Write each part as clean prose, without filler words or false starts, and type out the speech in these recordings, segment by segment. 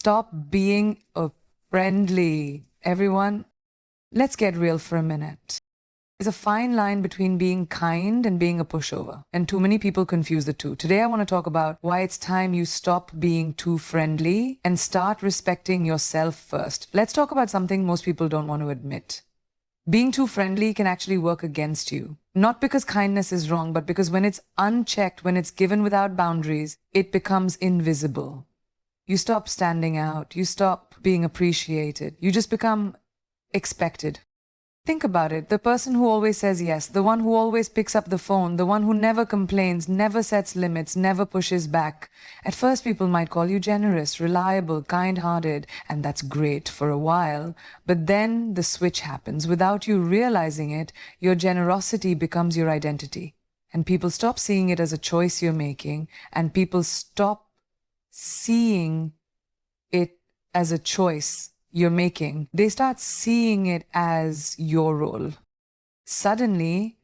Stop being a friendly. Everyone, let's get real for a minute. There's a fine line between being kind and being a pushover, and too many people confuse the two. Today I want to talk about why it's time you stop being too friendly and start respecting yourself first. Let's talk about something most people don't want to admit. Being too friendly can actually work against you. Not because kindness is wrong, but because when it's unchecked, when it's given without boundaries, it becomes invisible. You stop standing out. You stop being appreciated. You just become expected. Think about it. The person who always says yes, the one who always picks up the phone, the one who never complains, never sets limits, never pushes back. At first, people might call you generous, reliable, kind-hearted, and that's great for a while. But then the switch happens. Without you realizing it, your generosity becomes your identity. And people stop seeing it as a choice you're making, and people stop seeing it as a choice you're making. They start seeing it as your role. Suddenly,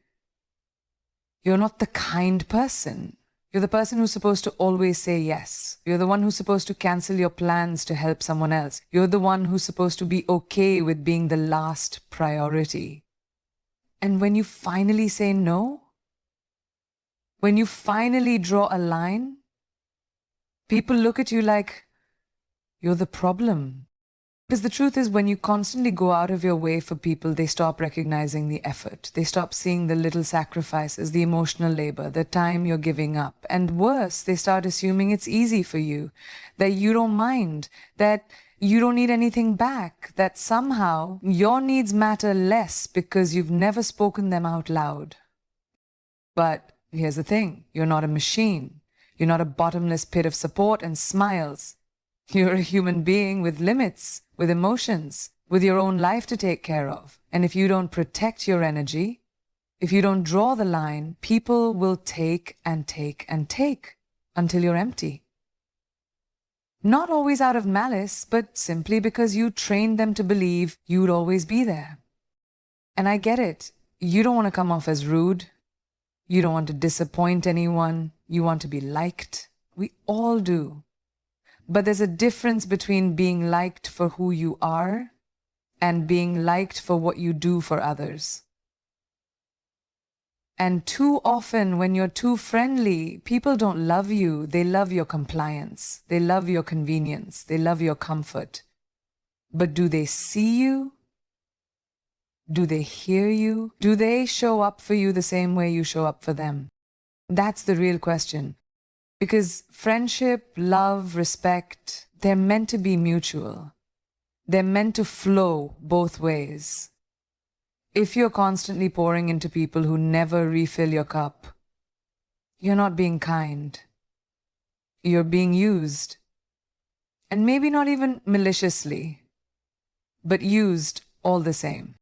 you're not the kind person. You're the person who's supposed to always say yes. You're the one who's supposed to cancel your plans to help someone else. You're the one who's supposed to be okay with being the last priority. And when you finally say no, when you finally draw a line, people look at you like you're the problem. Because the truth is, when you constantly go out of your way for people, they stop recognizing the effort. They stop seeing the little sacrifices, the emotional labor, the time you're giving up. And worse, they start assuming it's easy for you, that you don't mind, that you don't need anything back, that somehow your needs matter less because you've never spoken them out loud. But here's the thing, you're not a machine. You're not a bottomless pit of support and smiles. You're a human being with limits, with emotions, with your own life to take care of. And if you don't protect your energy, if you don't draw the line, people will take and take and take until you're empty. Not always out of malice, but simply because you trained them to believe you'd always be there. And I get it. You don't want to come off as rude. You don't want to disappoint anyone. You want to be liked. We all do. But there's a difference between being liked for who you are and being liked for what you do for others. And too often, when you're too friendly, people don't love you. They love your compliance. They love your convenience. They love your comfort. But do they see you? Do they hear you? Do they show up for you the same way you show up for them? That's the real question. Because friendship, love, respect, they're meant to be mutual. They're meant to flow both ways. If you're constantly pouring into people who never refill your cup, you're not being kind. You're being used. And maybe not even maliciously, but used all the same.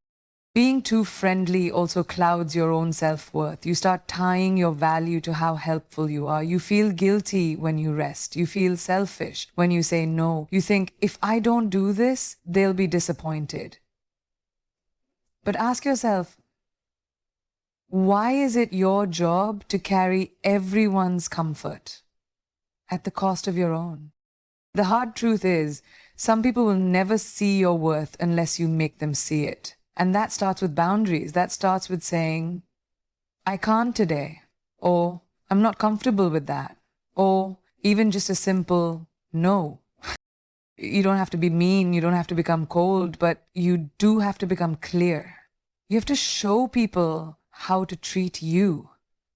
Being too friendly also clouds your own self-worth. You start tying your value to how helpful you are. You feel guilty when you rest. You feel selfish when you say no. You think, if I don't do this, they'll be disappointed. But ask yourself, why is it your job to carry everyone's comfort at the cost of your own? The hard truth is, some people will never see your worth unless you make them see it. And that starts with boundaries. That starts with saying, I can't today, or I'm not comfortable with that, or even just a simple no. You don't have to be mean, you don't have to become cold, but you do have to become clear. You have to show people how to treat you.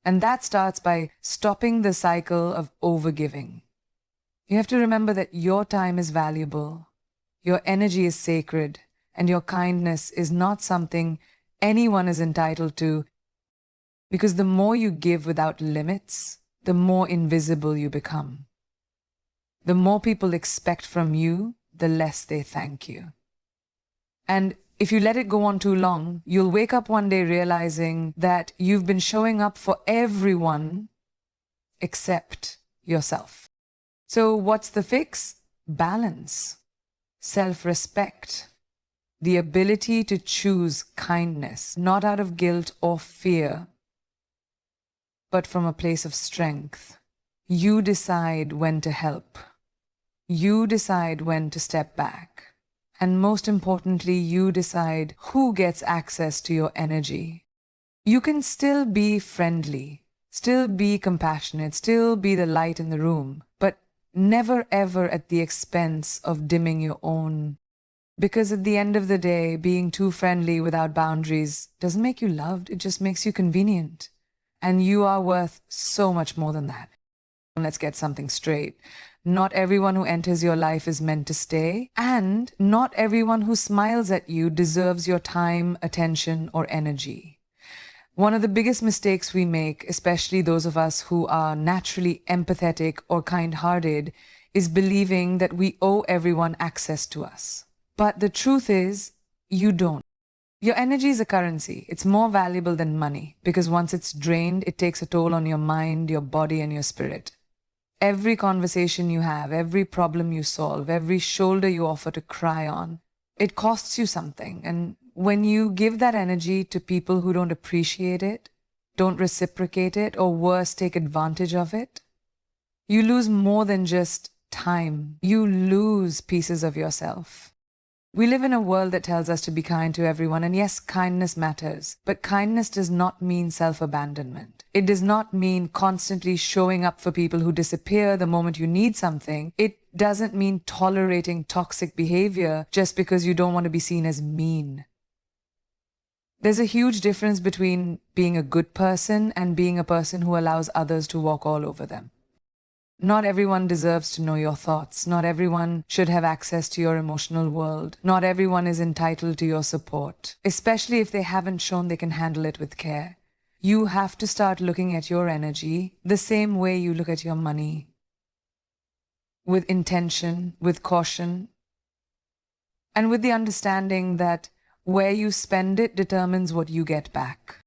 And that starts by stopping the cycle of overgiving. You have to remember that your time is valuable, your energy is sacred, and your kindness is not something anyone is entitled to, because the more you give without limits, the more invisible you become. The more people expect from you, the less they thank you. And if you let it go on too long, you'll wake up one day realizing that you've been showing up for everyone except yourself. So what's the fix? Balance, self-respect. The ability to choose kindness, not out of guilt or fear, but from a place of strength. You decide when to help. You decide when to step back. And most importantly, you decide who gets access to your energy. You can still be friendly, still be compassionate, still be the light in the room, but never ever at the expense of dimming your own. Because at the end of the day, being too friendly without boundaries doesn't make you loved, it just makes you convenient. And you are worth so much more than that. Let's get something straight. Not everyone who enters your life is meant to stay, and not everyone who smiles at you deserves your time, attention, or energy. One of the biggest mistakes we make, especially those of us who are naturally empathetic or kind-hearted, is believing that we owe everyone access to us. But the truth is, you don't. Your energy is a currency. It's more valuable than money because once it's drained, it takes a toll on your mind, your body, and your spirit. Every conversation you have, every problem you solve, every shoulder you offer to cry on, it costs you something. And when you give that energy to people who don't appreciate it, don't reciprocate it, or worse, take advantage of it, you lose more than just time. You lose pieces of yourself. We live in a world that tells us to be kind to everyone, and yes, kindness matters, but kindness does not mean self-abandonment. It does not mean constantly showing up for people who disappear the moment you need something. It doesn't mean tolerating toxic behavior just because you don't want to be seen as mean. There's a huge difference between being a good person and being a person who allows others to walk all over them. Not everyone deserves to know your thoughts. Not everyone should have access to your emotional world. Not everyone is entitled to your support, especially if they haven't shown they can handle it with care. You have to start looking at your energy the same way you look at your money, with intention, with caution, and with the understanding that where you spend it determines what you get back.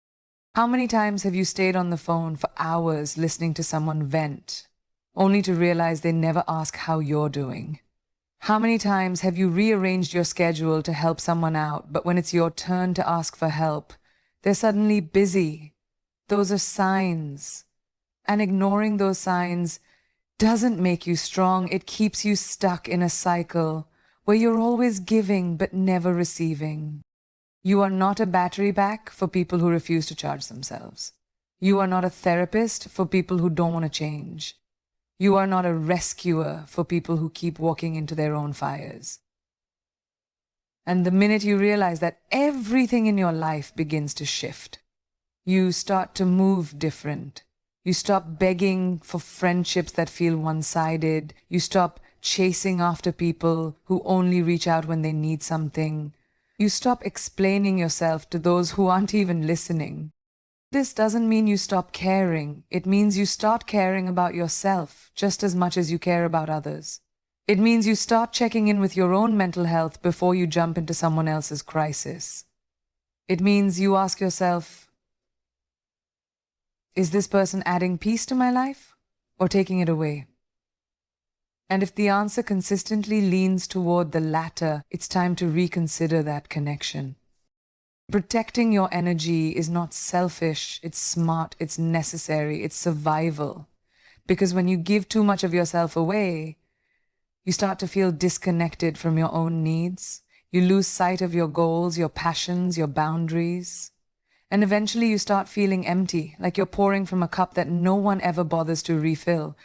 How many times have you stayed on the phone for hours listening to someone vent, only to realize they never ask how you're doing? How many times have you rearranged your schedule to help someone out, but when it's your turn to ask for help, they're suddenly busy? Those are signs. And ignoring those signs doesn't make you strong. It keeps you stuck in a cycle where you're always giving but never receiving. You are not a battery back for people who refuse to charge themselves. You are not a therapist for people who don't want to change. You are not a rescuer for people who keep walking into their own fires. And the minute you realize that, everything in your life begins to shift. You start to move different. You stop begging for friendships that feel one-sided. You stop chasing after people who only reach out when they need something. You stop explaining yourself to those who aren't even listening. This doesn't mean you stop caring. It means you start caring about yourself just as much as you care about others. It means you start checking in with your own mental health before you jump into someone else's crisis. It means you ask yourself, is this person adding peace to my life or taking it away? And if the answer consistently leans toward the latter, it's time to reconsider that connection. Protecting your energy is not selfish, it's smart, it's necessary, it's survival. Because when you give too much of yourself away, you start to feel disconnected from your own needs. You lose sight of your goals, your passions, your boundaries. And eventually you start feeling empty, like you're pouring from a cup that no one ever bothers to refill.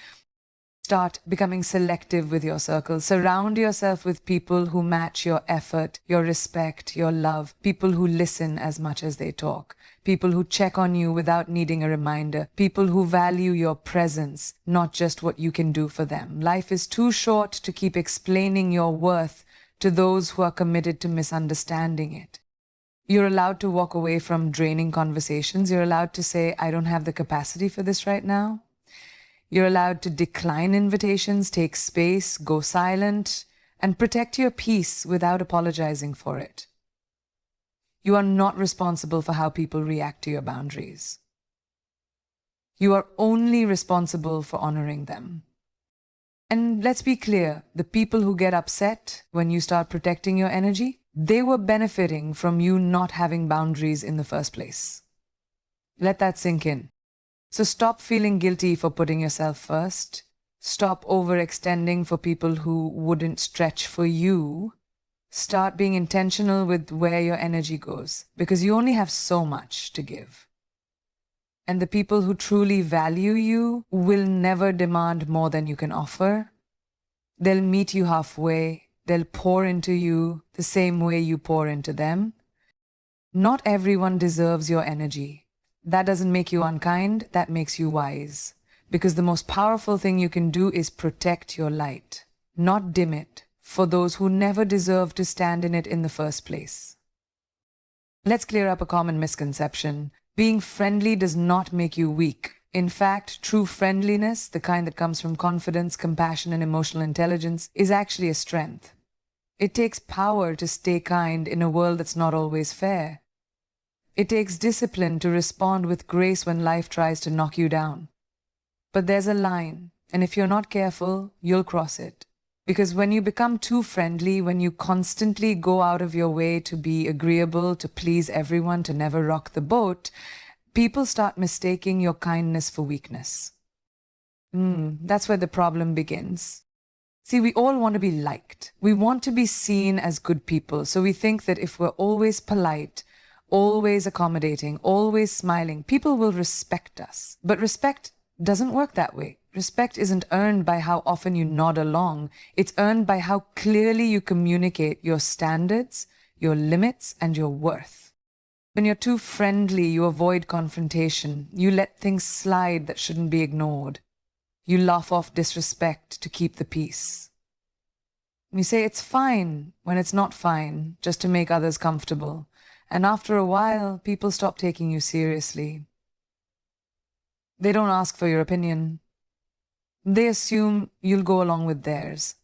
Start becoming selective with your circle. Surround yourself with people who match your effort, your respect, your love. People who listen as much as they talk. People who check on you without needing a reminder. People who value your presence, not just what you can do for them. Life is too short to keep explaining your worth to those who are committed to misunderstanding it. You're allowed to walk away from draining conversations. You're allowed to say, I don't have the capacity for this right now. You're allowed to decline invitations, take space, go silent, and protect your peace without apologizing for it. You are not responsible for how people react to your boundaries. You are only responsible for honoring them. And let's be clear, the people who get upset when you start protecting your energy, they were benefiting from you not having boundaries in the first place. Let that sink in. So stop feeling guilty for putting yourself first. Stop overextending for people who wouldn't stretch for you. Start being intentional with where your energy goes, because you only have so much to give. And the people who truly value you will never demand more than you can offer. They'll meet you halfway. They'll pour into you the same way you pour into them. Not everyone deserves your energy. That doesn't make you unkind, that makes you wise. Because the most powerful thing you can do is protect your light, not dim it, for those who never deserve to stand in it in the first place. Let's clear up a common misconception. Being friendly does not make you weak. In fact, true friendliness, the kind that comes from confidence, compassion, and emotional intelligence, is actually a strength. It takes power to stay kind in a world that's not always fair. It takes discipline to respond with grace when life tries to knock you down. But there's a line, and if you're not careful, you'll cross it. Because when you become too friendly, when you constantly go out of your way to be agreeable, to please everyone, to never rock the boat, people start mistaking your kindness for weakness. That's where the problem begins. See, we all want to be liked. We want to be seen as good people. So we think that if we're always polite, always accommodating, always smiling, people will respect us. But respect doesn't work that way. Respect isn't earned by how often you nod along. It's earned by how clearly you communicate your standards, your limits, and your worth. When you're too friendly, you avoid confrontation. You let things slide that shouldn't be ignored. You laugh off disrespect to keep the peace. You say it's fine when it's not fine, just to make others comfortable. And after a while, people stop taking you seriously. They don't ask for your opinion. They assume you'll go along with theirs.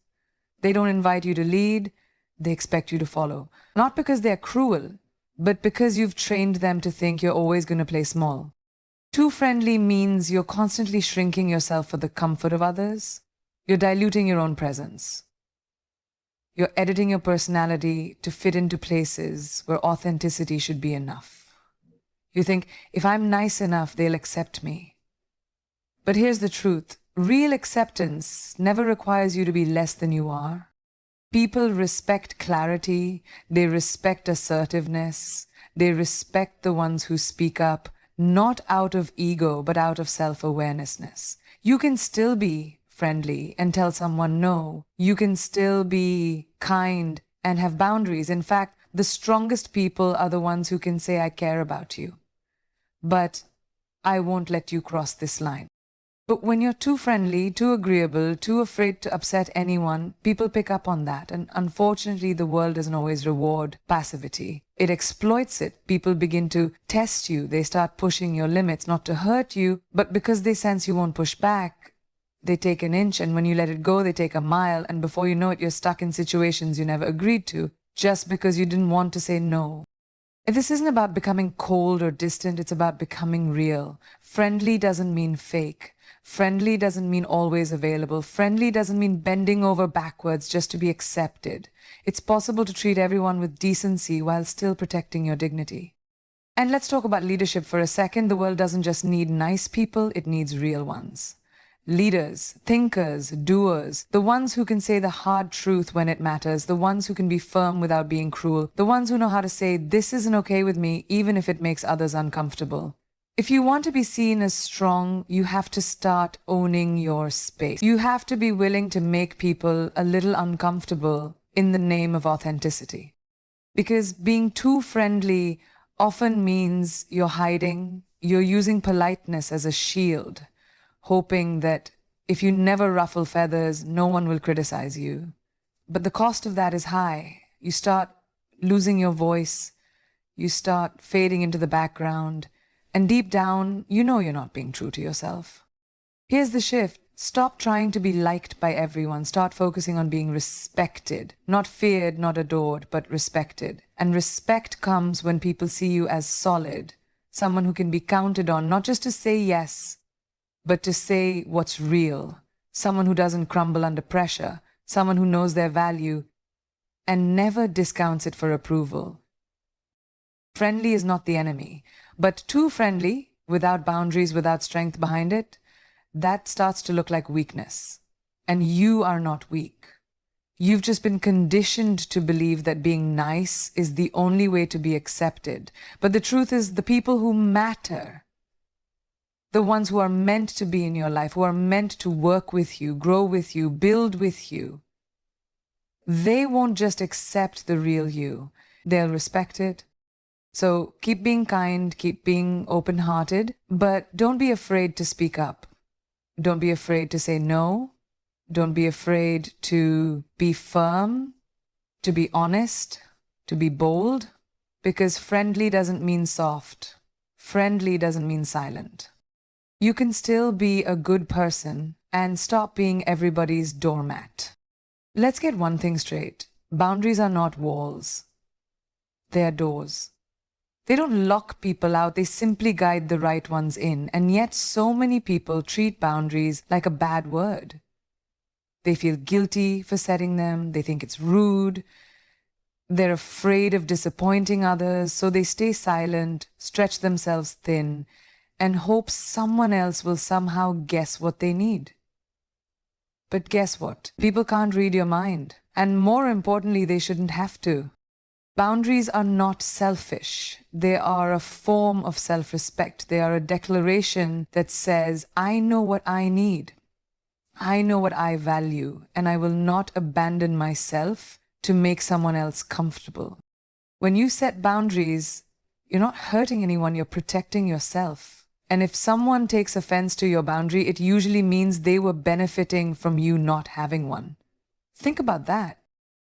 They don't invite you to lead. They expect you to follow. Not because they're cruel, but because you've trained them to think you're always going to play small. Too friendly means you're constantly shrinking yourself for the comfort of others. You're diluting your own presence. You're editing your personality to fit into places where authenticity should be enough. You think, if I'm nice enough, they'll accept me. But here's the truth. Real acceptance never requires you to be less than you are. People respect clarity. They respect assertiveness. They respect the ones who speak up, not out of ego, but out of self-awareness. You can still be friendly and tell someone no. You can still be kind and have boundaries. In fact, the strongest people are the ones who can say, I care about you, but I won't let you cross this line. But when you're too friendly, too agreeable, too afraid to upset anyone, people pick up on that. And unfortunately, the world doesn't always reward passivity. It exploits it. People begin to test you. They start pushing your limits, not to hurt you, but because they sense you won't push back. They take an inch, and when you let it go, they take a mile. And before you know it, you're stuck in situations you never agreed to, just because you didn't want to say no. This isn't about becoming cold or distant. It's about becoming real. Friendly doesn't mean fake. Friendly doesn't mean always available. Friendly doesn't mean bending over backwards just to be accepted. It's possible to treat everyone with decency while still protecting your dignity. And let's talk about leadership for a second. The world doesn't just need nice people, it needs real ones. Leaders, thinkers, doers, the ones who can say the hard truth when it matters, the ones who can be firm without being cruel, the ones who know how to say, this isn't okay with me, even if it makes others uncomfortable. If you want to be seen as strong, you have to start owning your space. You have to be willing to make people a little uncomfortable in the name of authenticity. Because being too friendly often means you're hiding, you're using politeness as a shield, hoping that if you never ruffle feathers, no one will criticize you. But the cost of that is high. You start losing your voice, you start fading into the background, and deep down, you know you're not being true to yourself. Here's the shift. Stop trying to be liked by everyone. Start focusing on being respected. Not feared, not adored, but respected. And respect comes when people see you as solid, someone who can be counted on, not just to say yes, but to say what's real. Someone who doesn't crumble under pressure. Someone who knows their value and never discounts it for approval. Friendly is not the enemy, but too friendly, without boundaries, without strength behind it, that starts to look like weakness. And you are not weak. You've just been conditioned to believe that being nice is the only way to be accepted. But the truth is, the people who matter, the ones who are meant to be in your life, who are meant to work with you, grow with you, build with you, they won't just accept the real you. They'll respect it. So keep being kind, keep being open-hearted, but don't be afraid to speak up. Don't be afraid to say no. Don't be afraid to be firm, to be honest, to be bold, because friendly doesn't mean soft. Friendly doesn't mean silent. You can still be a good person and stop being everybody's doormat. Let's get one thing straight. Boundaries are not walls. They are doors. They don't lock people out, they simply guide the right ones in. And yet so many people treat boundaries like a bad word. They feel guilty for setting them, they think it's rude, they're afraid of disappointing others, so they stay silent, stretch themselves thin, and hope someone else will somehow guess what they need. But guess what? People can't read your mind. And more importantly, they shouldn't have to. Boundaries are not selfish. They are a form of self-respect. They are a declaration that says, I know what I need. I know what I value, and I will not abandon myself to make someone else comfortable. When you set boundaries, you're not hurting anyone, you're protecting yourself. And if someone takes offense to your boundary, it usually means they were benefiting from you not having one. Think about that.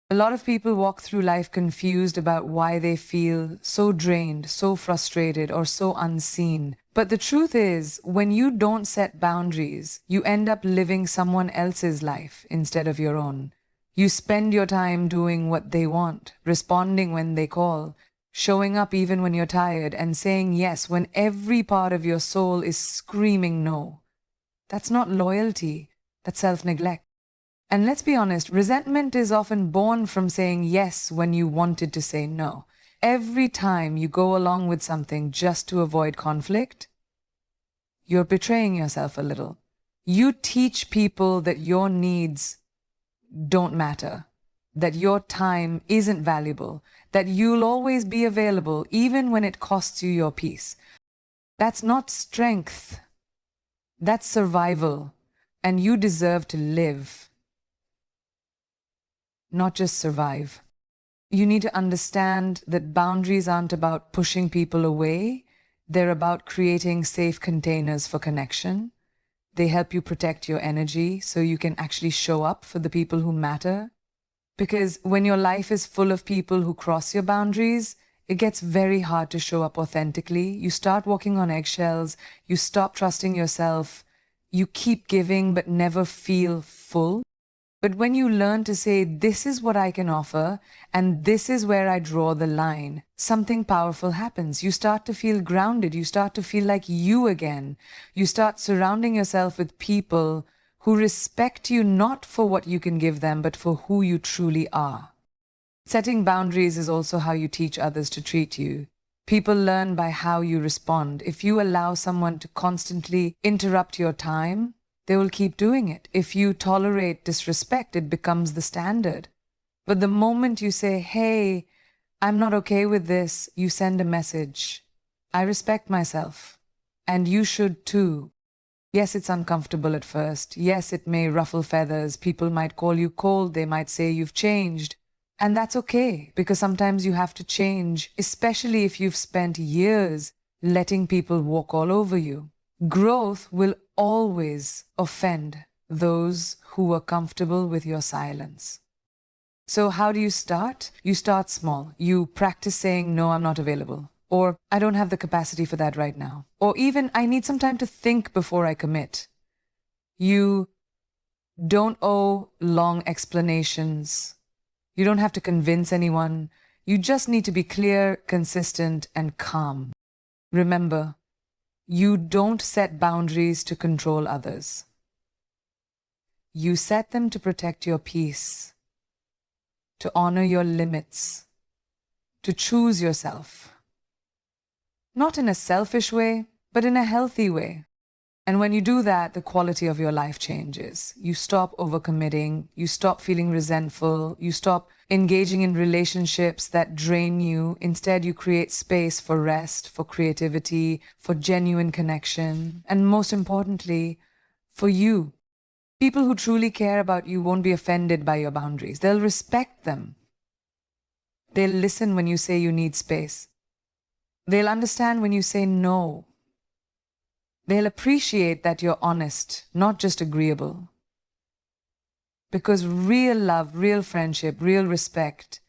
A lot of people walk through life confused about why they feel so drained, so frustrated, or so unseen. But the truth is, when you don't set boundaries, you end up living someone else's life instead of your own. You spend your time doing what they want, responding when they call, showing up even when you're tired, and saying yes when every part of your soul is screaming no. That's not loyalty, that's self-neglect. And let's be honest, resentment is often born from saying yes when you wanted to say no. Every time you go along with something just to avoid conflict, you're betraying yourself a little. You teach people that your needs don't matter, that your time isn't valuable, that you'll always be available even when it costs you your peace. That's not strength. That's survival. And you deserve to live, not just survive. You need to understand that boundaries aren't about pushing people away. They're about creating safe containers for connection. They help you protect your energy so you can actually show up for the people who matter. Because when your life is full of people who cross your boundaries, it gets very hard to show up authentically. You start walking on eggshells. You stop trusting yourself. You keep giving but never feel full. But when you learn to say, this is what I can offer, and this is where I draw the line, something powerful happens. You start to feel grounded. You start to feel like you again. You start surrounding yourself with people who respect you not for what you can give them, but for who you truly are. Setting boundaries is also how you teach others to treat you. People learn by how you respond. If you allow someone to constantly interrupt your time, they will keep doing it. If you tolerate disrespect, it becomes the standard. But the moment you say, hey, I'm not okay with this, you send a message. I respect myself. And you should too. Yes, it's uncomfortable at first. Yes, it may ruffle feathers. People might call you cold. They might say you've changed. And that's okay, because sometimes you have to change, especially if you've spent years letting people walk all over you. Growth will always offend those who are comfortable with your silence. So how do you start? You start small. You practice saying, no, I'm not available. Or, I don't have the capacity for that right now. Or even, I need some time to think before I commit. You don't owe long explanations. You don't have to convince anyone. You just need to be clear, consistent, and calm. Remember, you don't set boundaries to control others. You set them to protect your peace, to honor your limits, to choose yourself. Not in a selfish way, but in a healthy way. And when you do that, the quality of your life changes. You stop overcommitting, you stop feeling resentful, you stop engaging in relationships that drain you. Instead, you create space for rest, for creativity, for genuine connection, and most importantly, for you. People who truly care about you won't be offended by your boundaries. They'll respect them. They'll listen when you say you need space. They'll understand when you say no. They'll appreciate that you're honest, not just agreeable. Because real love, real friendship, real respect,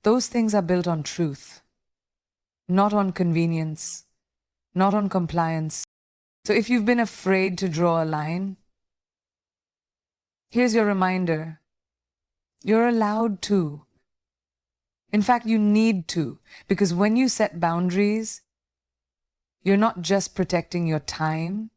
those things are built on truth, not on convenience, not on compliance. So if you've been afraid to draw a line, here's your reminder. You're allowed to. In fact, you need to, because when you set boundaries, you're not just protecting your time,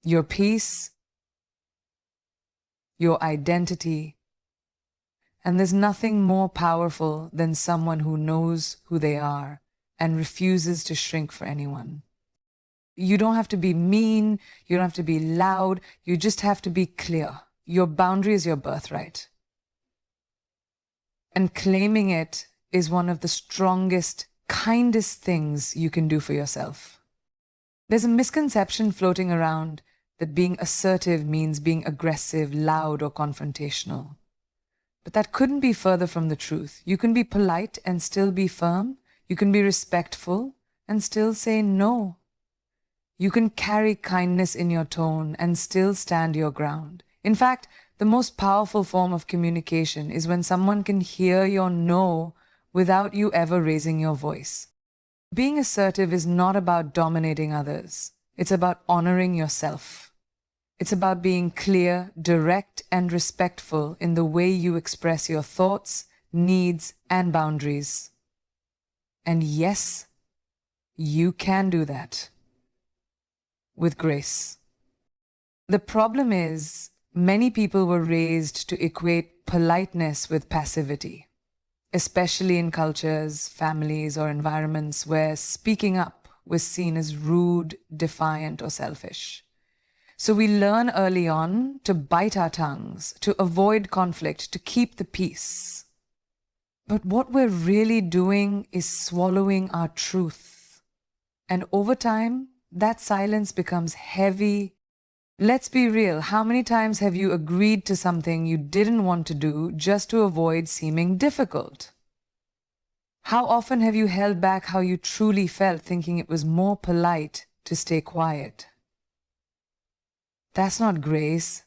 your peace, your identity. And there's nothing more powerful than someone who knows who they are and refuses to shrink for anyone. You don't have to be mean, you don't have to be loud, you just have to be clear. Your boundary is your birthright. And claiming it is one of the strongest, kindest things you can do for yourself. There's a misconception floating around that being assertive means being aggressive, loud, or confrontational. But that couldn't be further from the truth. You can be polite and still be firm. You can be respectful and still say no. You can carry kindness in your tone and still stand your ground. In fact, the most powerful form of communication is when someone can hear your no without you ever raising your voice. Being assertive is not about dominating others. It's about honoring yourself. It's about being clear, direct, and respectful in the way you express your thoughts, needs, and boundaries. And yes, you can do that with grace. The problem is, many people were raised to equate politeness with passivity, especially in cultures, families, or environments where speaking up was seen as rude, defiant, or selfish. So we learn early on to bite our tongues, to avoid conflict, to keep the peace. But what we're really doing is swallowing our truth. And over time, that silence becomes heavy. Let's be real. How many times have you agreed to something you didn't want to do just to avoid seeming difficult? How often have you held back how you truly felt, thinking it was more polite to stay quiet? That's not grace.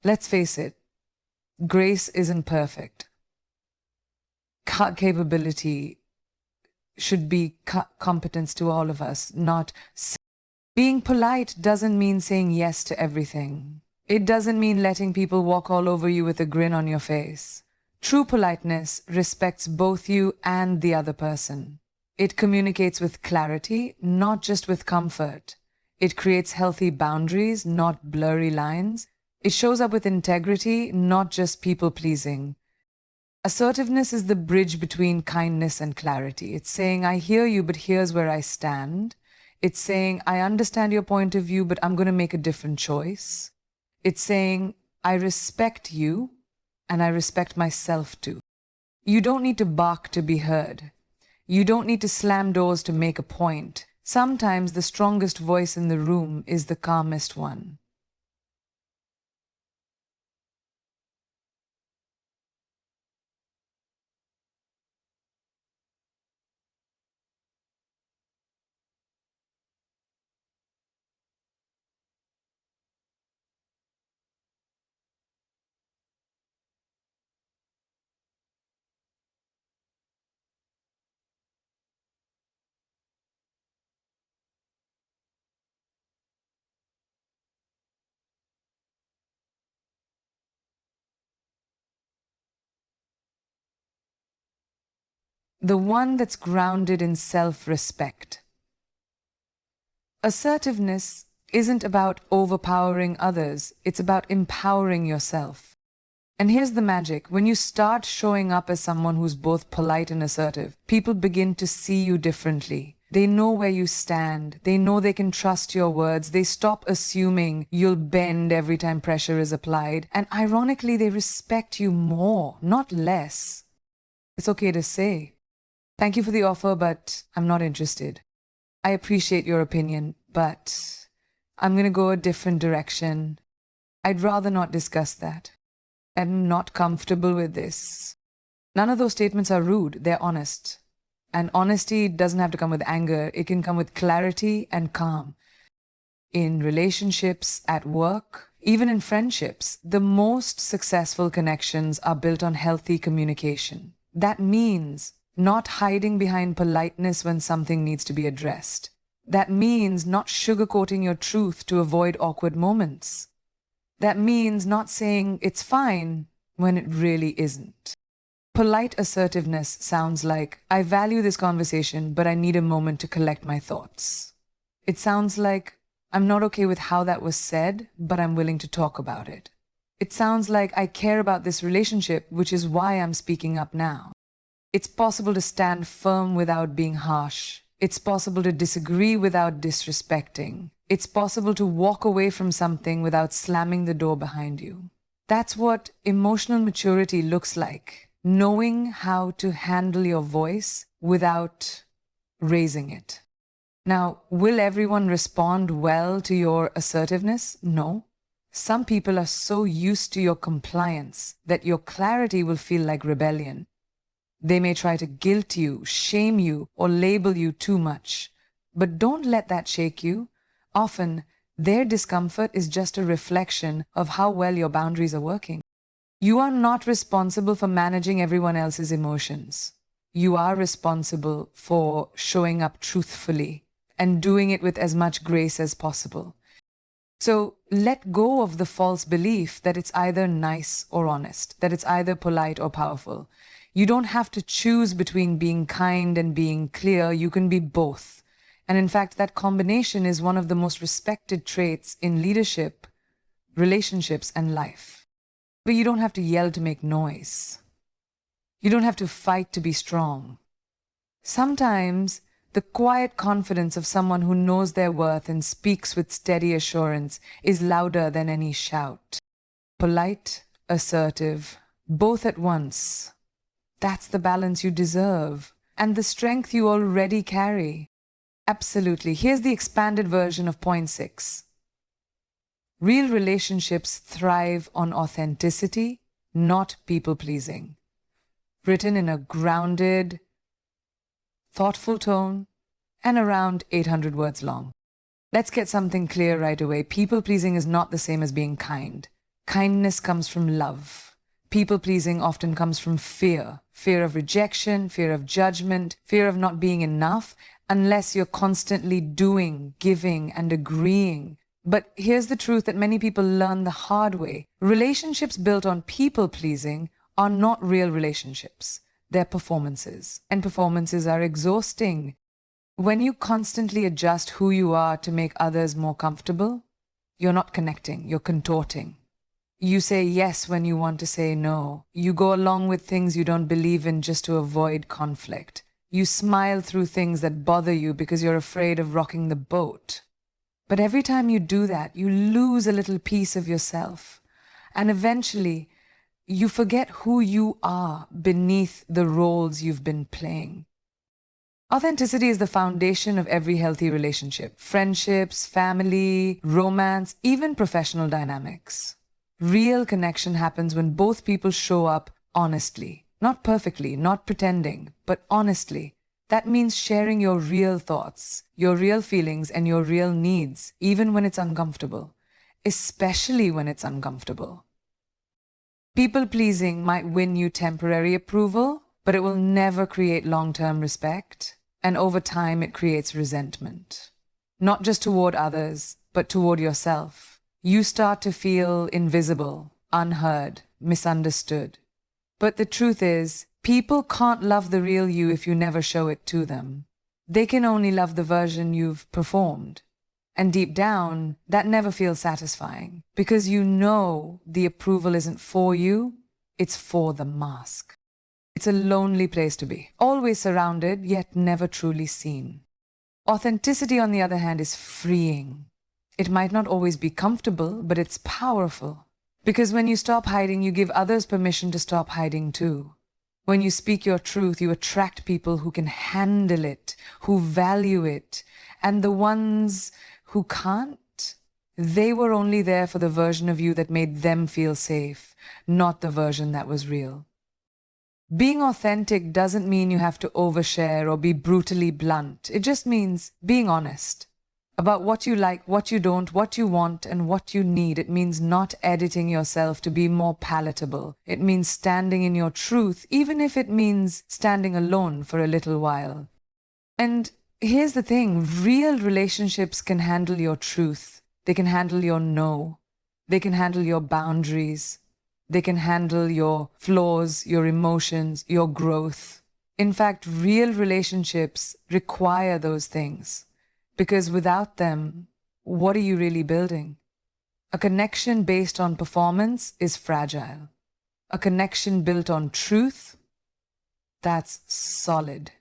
Let's face it, grace isn't perfect. Capability should be competence to all of us, not... Being polite doesn't mean saying yes to everything. It doesn't mean letting people walk all over you with a grin on your face. True politeness respects both you and the other person. It communicates with clarity, not just with comfort. It creates healthy boundaries, not blurry lines. It shows up with integrity, not just people-pleasing. Assertiveness is the bridge between kindness and clarity. It's saying, I hear you, but here's where I stand. It's saying, I understand your point of view, but I'm going to make a different choice. It's saying, I respect you, and I respect myself too. You don't need to bark to be heard. You don't need to slam doors to make a point. Sometimes the strongest voice in the room is the calmest one. The one that's grounded in self-respect. Assertiveness isn't about overpowering others, it's about empowering yourself. And here's the magic. When you start showing up as someone who's both polite and assertive, people begin to see you differently. They know where you stand. They know they can trust your words. They stop assuming you'll bend every time pressure is applied. And ironically, they respect you more, not less. It's okay to say, "Thank you for the offer, but I'm not interested. I appreciate your opinion, but I'm going to go a different direction. I'd rather not discuss that. I'm not comfortable with this." None of those statements are rude, they're honest. And honesty doesn't have to come with anger, it can come with clarity and calm. In relationships, at work, even in friendships, the most successful connections are built on healthy communication. That means not hiding behind politeness when something needs to be addressed. That means not sugarcoating your truth to avoid awkward moments. That means not saying it's fine when it really isn't. Polite assertiveness sounds like, "I value this conversation, but I need a moment to collect my thoughts." It sounds like, "I'm not okay with how that was said, but I'm willing to talk about it." It sounds like, "I care about this relationship, which is why I'm speaking up now." It's possible to stand firm without being harsh. It's possible to disagree without disrespecting. It's possible to walk away from something without slamming the door behind you. That's what emotional maturity looks like. Knowing how to handle your voice without raising it. Now, will everyone respond well to your assertiveness? No. Some people are so used to your compliance that your clarity will feel like rebellion. They may try to guilt you, shame you, or label you too much. But don't let that shake you. Often, their discomfort is just a reflection of how well your boundaries are working. You are not responsible for managing everyone else's emotions. You are responsible for showing up truthfully and doing it with as much grace as possible. So let go of the false belief that it's either nice or honest, that it's either polite or powerful. You don't have to choose between being kind and being clear. You can be both. And in fact, that combination is one of the most respected traits in leadership, relationships, and life. But you don't have to yell to make noise. You don't have to fight to be strong. Sometimes the quiet confidence of someone who knows their worth and speaks with steady assurance is louder than any shout. Polite, assertive, both at once. That's the balance you deserve and the strength you already carry. Absolutely. Here's the expanded version of point 6. Real relationships thrive on authenticity, not people-pleasing. Written in a grounded, thoughtful tone and around 800 words long. Let's get something clear right away. People-pleasing is not the same as being kind. Kindness comes from love. People-pleasing often comes from fear. Fear of rejection, fear of judgment, fear of not being enough, unless you're constantly doing, giving, and agreeing. But here's the truth that many people learn the hard way. Relationships built on people-pleasing are not real relationships. They're performances. And performances are exhausting. When you constantly adjust who you are to make others more comfortable, you're not connecting, you're contorting. You say yes when you want to say no. You go along with things you don't believe in just to avoid conflict. You smile through things that bother you because you're afraid of rocking the boat. But every time you do that, you lose a little piece of yourself. And eventually, you forget who you are beneath the roles you've been playing. Authenticity is the foundation of every healthy relationship. Friendships, family, romance, even professional dynamics. Real connection happens when both people show up honestly. Not perfectly, not pretending, but honestly. That means sharing your real thoughts, your real feelings, and your real needs, even when it's uncomfortable. Especially when it's uncomfortable. People-pleasing might win you temporary approval, but it will never create long-term respect. And over time, it creates resentment. Not just toward others, but toward yourself. You start to feel invisible, unheard, misunderstood. But the truth is, people can't love the real you if you never show it to them. They can only love the version you've performed. And deep down, that never feels satisfying because you know the approval isn't for you, it's for the mask. It's a lonely place to be, always surrounded, yet never truly seen. Authenticity, on the other hand, is freeing. It might not always be comfortable, but it's powerful. Because when you stop hiding, you give others permission to stop hiding too. When you speak your truth, you attract people who can handle it, who value it, and the ones who can't, they were only there for the version of you that made them feel safe, not the version that was real. Being authentic doesn't mean you have to overshare or be brutally blunt. It just means being honest about what you like, what you don't, what you want, and what you need. It means not editing yourself to be more palatable. It means standing in your truth, even if it means standing alone for a little while. And here's the thing, real relationships can handle your truth. They can handle your no. They can handle your boundaries. They can handle your flaws, your emotions, your growth. In fact, real relationships require those things. Because without them, what are you really building? A connection based on performance is fragile. A connection built on truth, that's solid.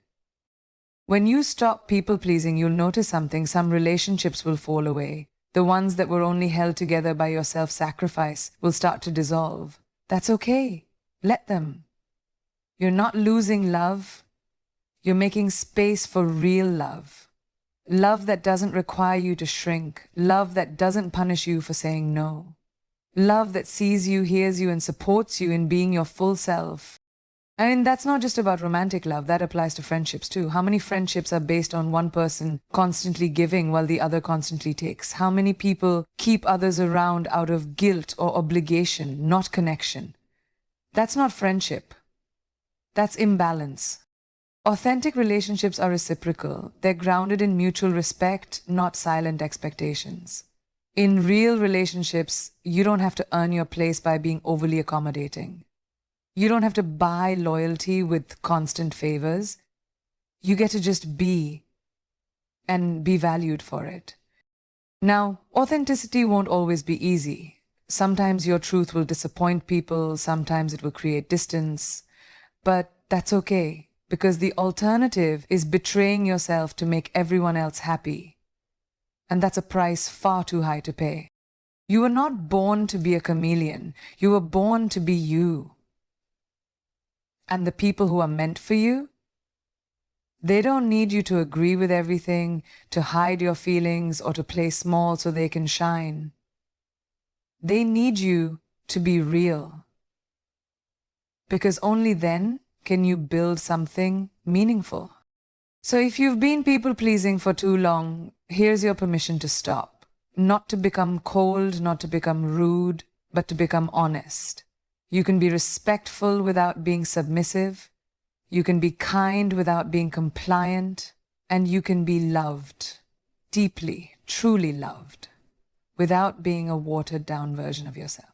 When you stop people-pleasing, you'll notice something. Some relationships will fall away. The ones that were only held together by your self-sacrifice will start to dissolve. That's okay. Let them. You're not losing love. You're making space for real love. Love that doesn't require you to shrink. Love that doesn't punish you for saying no. Love that sees you, hears you, and supports you in being your full self. I mean, that's not just about romantic love. That applies to friendships too. How many friendships are based on one person constantly giving while the other constantly takes? How many people keep others around out of guilt or obligation, not connection? That's not friendship. That's imbalance. Authentic relationships are reciprocal. They're grounded in mutual respect, not silent expectations. In real relationships, you don't have to earn your place by being overly accommodating. You don't have to buy loyalty with constant favors. You get to just be and be valued for it. Now, authenticity won't always be easy. Sometimes your truth will disappoint people, sometimes it will create distance, but that's okay. Because the alternative is betraying yourself to make everyone else happy. And that's a price far too high to pay. You were not born to be a chameleon. You were born to be you. And the people who are meant for you, they don't need you to agree with everything, to hide your feelings, or to play small so they can shine. They need you to be real. Because only then can you build something meaningful? So if you've been people-pleasing for too long, here's your permission to stop. Not to become cold, not to become rude, but to become honest. You can be respectful without being submissive. You can be kind without being compliant. And you can be loved, deeply, truly loved, without being a watered-down version of yourself.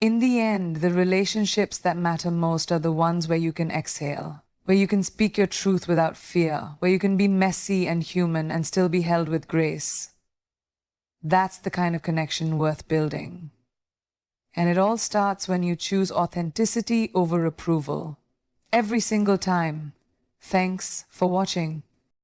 In the end, the relationships that matter most are the ones where you can exhale, where you can speak your truth without fear, where you can be messy and human and still be held with grace. That's the kind of connection worth building. And it all starts when you choose authenticity over approval. Every single time. Thanks for watching.